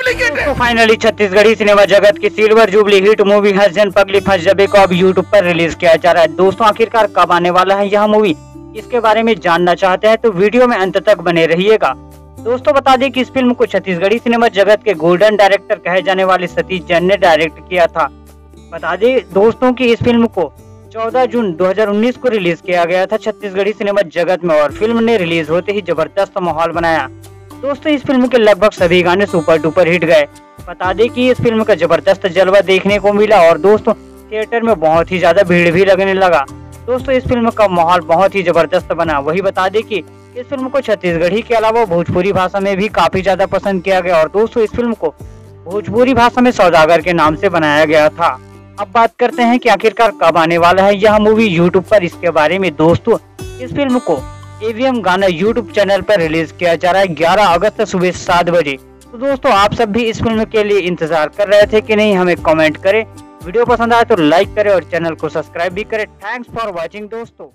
Duplicate है। तो finally Chhattisgarhi cinema जगत की सिल्वर जुबली हिट मूवी हसजन पगली फंस जबे को अब यूट्यूब पर रिलीज किया जा रहा है। दोस्तों आखिरकार कब आने वाला है यह मूवी, इसके बारे में जानना चाहते हैं तो वीडियो में अंत तक बने रहिएगा। दोस्तों बता दें कि इस फिल्म को छत्तीसगढ़ी सिनेमा जगत के गोल्डन डायरेक्टर कहे जाने वाले सतीश जैन ने डायरेक्ट किया था। बता दें दोस्तों कि इस फिल्म को 14 जून 2019 को रिलीज किया गया था छत्तीसगढ़ी सिनेमा जगत में, और फिल्म ने रिलीज होते ही जबरदस्त माहौल बनाया। दोस्तों इस फिल्म के लगभग सभी गाने सुपर डुपर हिट गए। बता दें कि इस फिल्म का जबरदस्त जलवा देखने को मिला और दोस्तों थिएटर में बहुत ही ज्यादा भीड़ भी लगने लगा। दोस्तों इस फिल्म का माहौल बहुत ही जबरदस्त बना। वही बता दें कि इस फिल्म को छत्तीसगढ़ी के अलावा भोजपुरी भाषा में भी काफी ज्यादा पसंद किया गया, और दोस्तों इस फिल्म को भोजपुरी भाषा में सौदागर के नाम से बनाया गया था। अब बात करते हैं कि आखिरकार कब आने वाला है यह मूवी यूट्यूब पर। इसके बारे में दोस्तों इस फिल्म को AVM गाना यूट्यूब चैनल पर रिलीज किया जा रहा है 11 अगस्त सुबह 7 बजे। तो दोस्तों आप सब भी इस फिल्म के लिए इंतजार कर रहे थे कि नहीं, हमें कमेंट करें। वीडियो पसंद आए तो लाइक करें और चैनल को सब्सक्राइब भी करें। थैंक्स फॉर वॉचिंग दोस्तों।